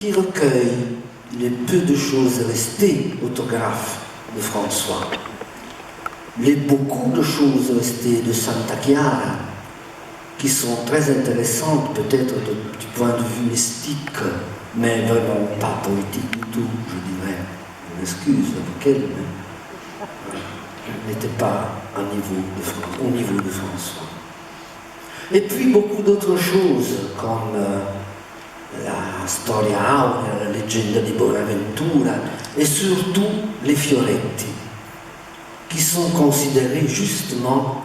qui recueille les peu de choses restées autographes de François, les beaucoup de choses restées de Santa Chiara, qui sont très intéressantes peut-être du point de vue mystique, mais vraiment pas politique du tout, je dirais. Je m'excuse avec elle, mais elle n'était pas au niveau de François. Et puis beaucoup d'autres choses, comme la Storia Aurea, la Leggenda di Bonaventura, et surtout les Fioretti, qui sont considérés justement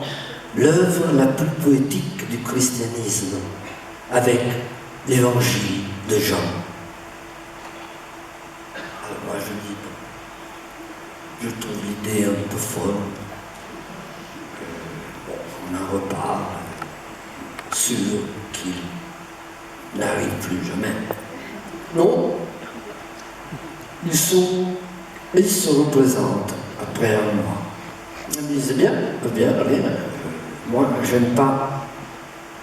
l'œuvre la plus poétique du christianisme, avec l'évangile de Jean. Alors moi je trouve l'idée un peu folle. On en reparle, sûr qu'il n'arrive plus jamais. Non, ils se représentent après un mois. Ils disent bien, allez, moi j'aime pas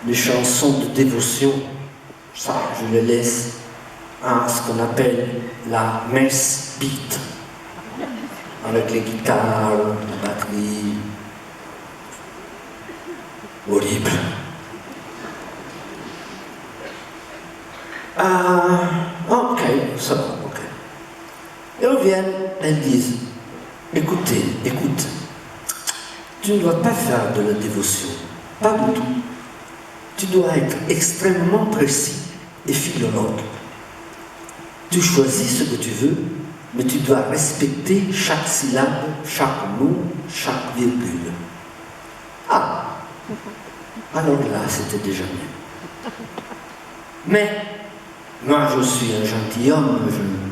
les chansons de dévotion, ça je les laisse à ce qu'on appelle la messe beat, avec les guitares, la batterie, horrible. Ok, ça va, ok. Elles reviennent, elles disent, écoute, tu ne dois pas faire de la dévotion, pas du tout. Tu dois être extrêmement précis et philologue. Tu choisis ce que tu veux, mais tu dois respecter chaque syllabe, chaque mot, chaque virgule. Ah, alors là, c'était déjà bien. Mais moi, je suis un gentilhomme,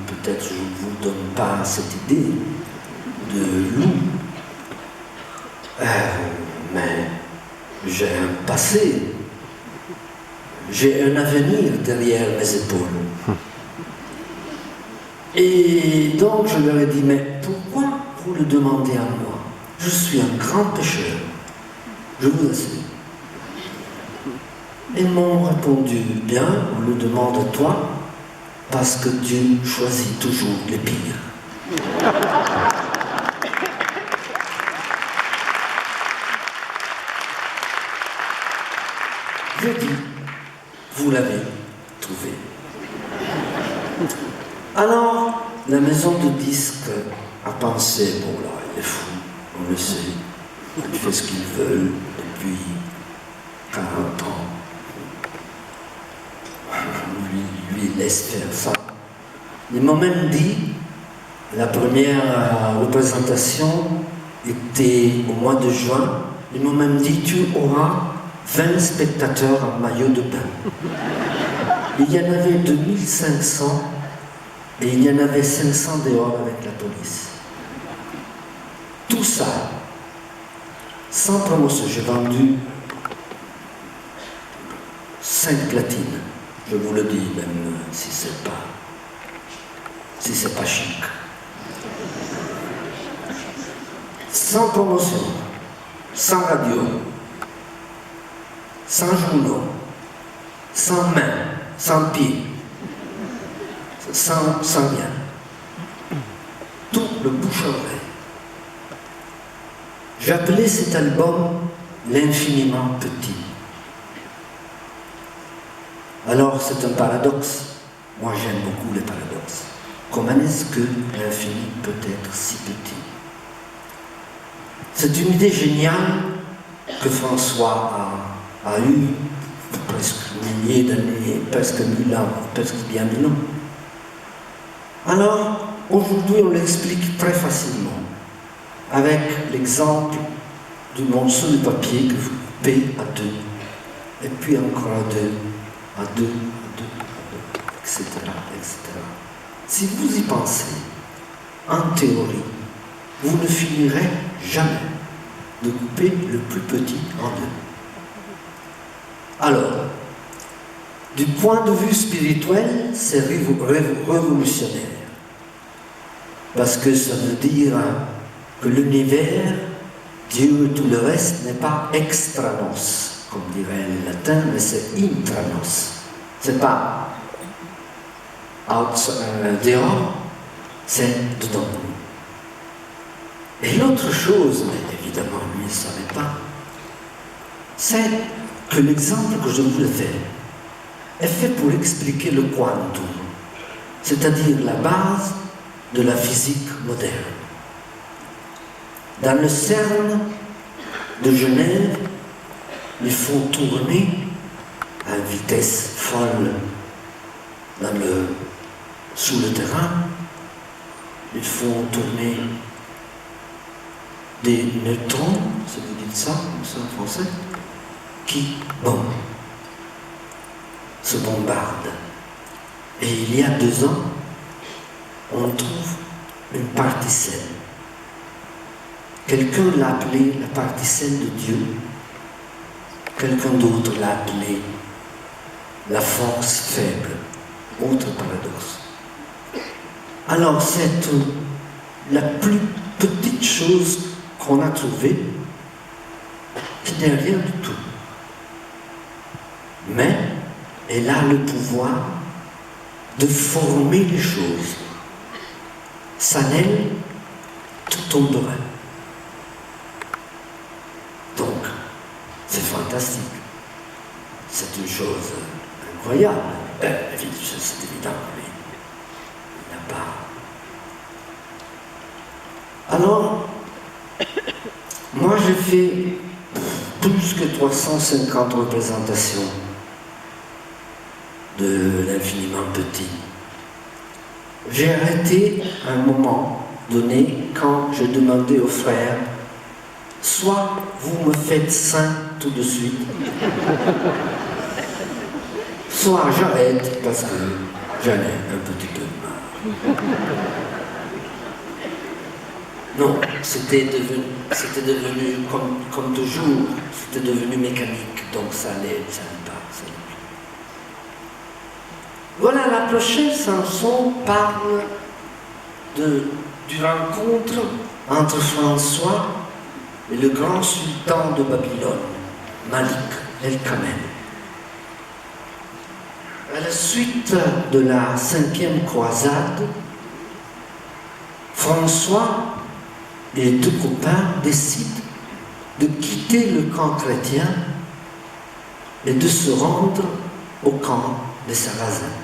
peut-être je ne vous donne pas cette idée de loup. Mais j'ai un passé, j'ai un avenir derrière mes épaules. Et donc je leur ai dit, mais pourquoi vous le demandez à moi? Je suis un grand pécheur, je vous assure. Ils m'ont répondu, bien, on le demande à toi, parce que Dieu choisit toujours les pires. Je dis, vous l'avez trouvé. Alors, la maison de disques a pensé, bon là, il est fou, on le sait, il fait ce qu'il veut depuis 40 ans. Lui laisse faire ça. Ils m'ont même dit, la première représentation était au mois de juin, ils m'ont même dit, tu auras 20 spectateurs en maillot de bain. Il y en avait 2500 et il y en avait 500 dehors avec la police. Tout ça, sans promotion, j'ai vendu 5 platines. Je vous le dis, même si c'est pas chic. Sans promotion, sans radio, sans journaux, sans main, sans pied, sans rien. Tout le bouche-oreille. J'appelais cet album l'infiniment petit. Alors c'est un paradoxe. Moi j'aime beaucoup les paradoxes. Comment est-ce que l'infini peut être si petit? C'est une idée géniale que François a eue presque milliers d'années, presque 1000 ans, presque bien 1000 ans. Alors aujourd'hui on l'explique très facilement avec l'exemple du morceau de papier que vous coupez à deux, et puis encore à deux, etc., etc. Si vous y pensez, en théorie, vous ne finirez jamais de couper le plus petit en deux. Alors, du point de vue spirituel, c'est révolutionnaire. Parce que ça veut dire que l'univers, Dieu et tout le reste, n'est pas extranos, comme dirait le latin, mais c'est intranos. C'est pas dehors, c'est dedans. Et l'autre chose, mais évidemment lui ne savait pas, c'est que l'exemple que je voulais faire est fait pour expliquer le quantum, c'est-à-dire la base de la physique moderne. Dans le CERN de Genève, ils font tourner à une vitesse folle sous le terrain, ils font tourner des neutrons, si vous dites ça, comme ça en français, qui, se bombardent. Et il y a 2 ans, on trouve une particelle. Quelqu'un l'a appelée la particelle de Dieu, quelqu'un d'autre l'a appelée la force faible. Autre paradoxe. Alors c'est la plus petite chose qu'on a trouvée, qui n'est rien du tout. Mais elle a le pouvoir de former les choses. Sans elle, tout tomberait. Donc, c'est fantastique. C'est une chose incroyable. C'est évident, mais il n'a pas. Alors, moi j'ai fait plus que 350 représentations de l'infiniment petit. J'ai arrêté à un moment donné quand je demandais aux frères, soit vous me faites saint tout de suite, soit j'arrête parce que j'en ai un petit peu marre. Non, c'était devenu comme toujours, c'était devenu mécanique, donc ça allait pas. Voilà, la prochaine chanson parle du rencontre entre François et le grand sultan de Babylone, Malik el-Kamel. À la suite de la 5e croisade, François et les 2 copains décident de quitter le camp chrétien et de se rendre au camp des Sarrasins.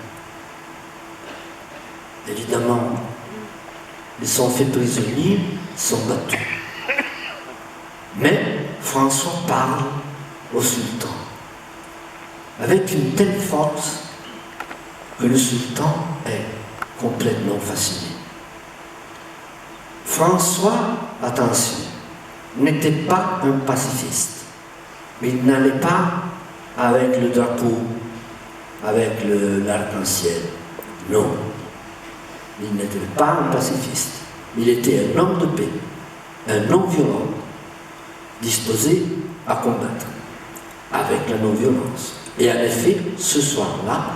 Évidemment, ils sont faits prisonniers, sont battus. Mais François parle au sultan avec une telle force que le sultan est complètement fasciné. François, attention, n'était pas un pacifiste, mais il n'allait pas avec le drapeau, avec l'arc-en-ciel. Non, il n'était pas un pacifiste, il était un homme de paix, un non-violent, disposé à combattre avec la non-violence. Et en effet, ce soir-là,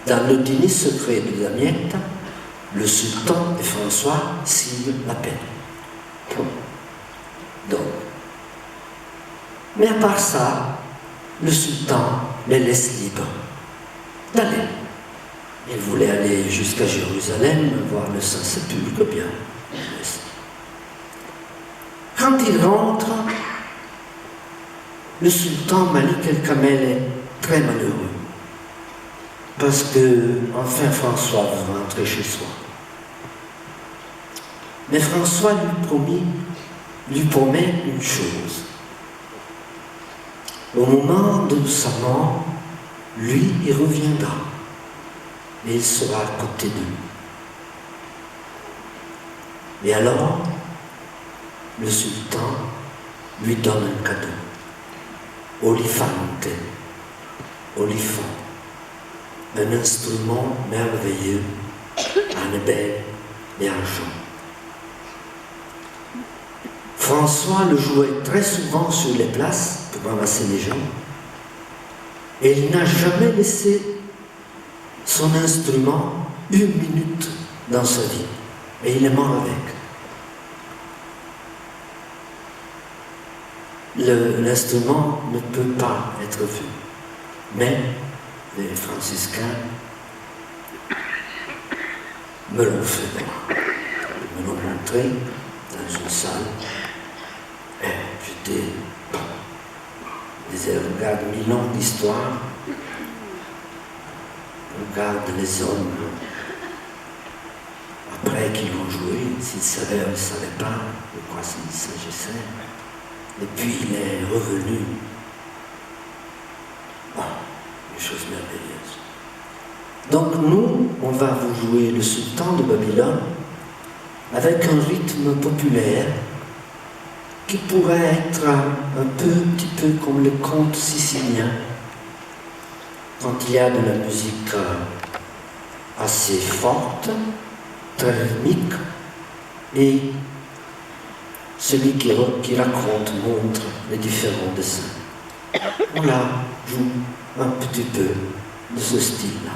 dans le dîner secret de Damietta, le sultan et François signent la paix. Donc, mais à part ça, le sultan les laisse libres d'aller. Il voulait aller jusqu'à Jérusalem, voir le Saint-Sépulcre, bien. Quand il rentre, le sultan Malik el-Kamel est très malheureux. Parce que, enfin, François veut rentrer chez soi. Mais François lui promet une chose. Au moment de sa mort, lui, il reviendra. Et il sera à côté de lui. Et alors, le sultan lui donne un cadeau. Olifante, olifant, un instrument merveilleux en ébène et argent. François le jouait très souvent sur les places pour ramasser les gens, et il n'a jamais laissé son instrument 1 minute dans sa vie, et il est mort avec. L'instrument ne peut pas être vu, mais les franciscains me l'ont fait voir. Ils me l'ont montré dans une salle. Et j'étais... Ils disaient, regarde 1000 ans d'histoire, regarde les hommes après qu'ils l'ont joué, s'ils savaient ou ils ne savaient pas de quoi il s'agissait. Et puis il est revenu. Oh, une chose merveilleuse. Donc nous, on va vous jouer le sultan de Babylone avec un rythme populaire qui pourrait être un petit peu comme les contes siciliens, quand il y a de la musique assez forte, très rythmique, et celui qui raconte montre les différents dessins. On la joue un petit peu de ce style-là.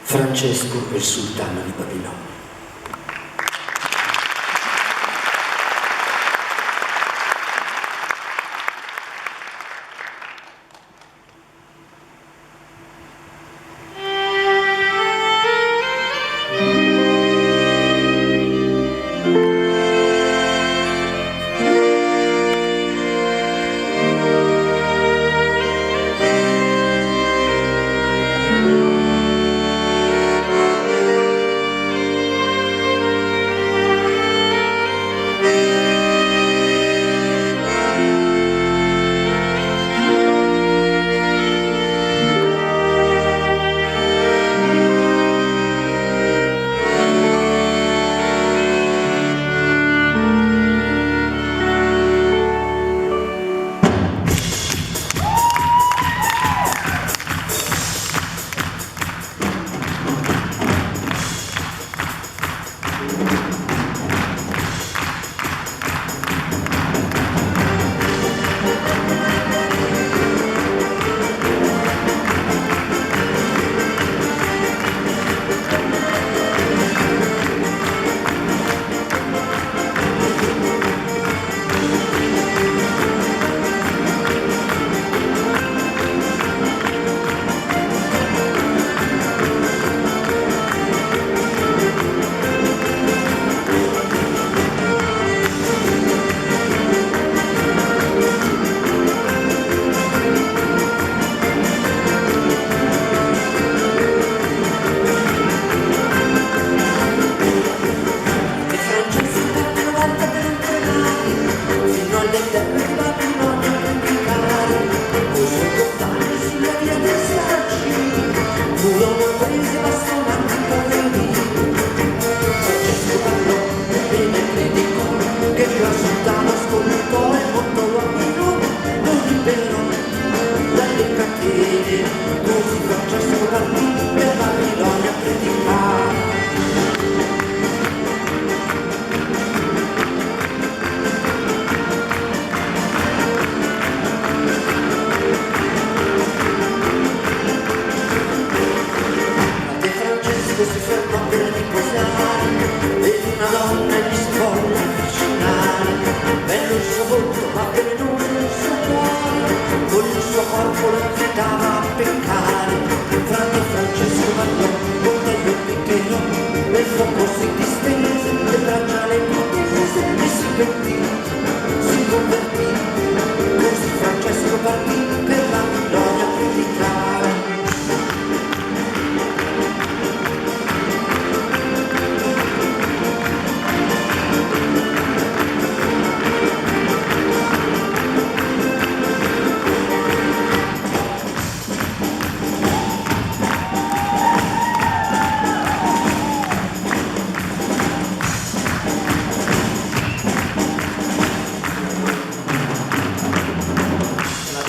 Francesco e il sultano di Babilonia.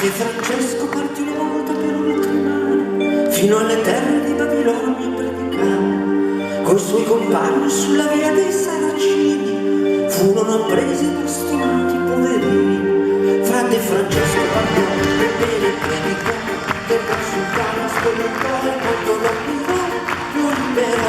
E Francesco partì una volta per oltremare, fino alle terre di Babilonia a predicare. Coi suoi compagni sulla via dei Saracini furono presi e bastonati poverini. Frate Francesco parlò e bene predicò, che il sultano spaventò e molto lo ammirò, lo liberò.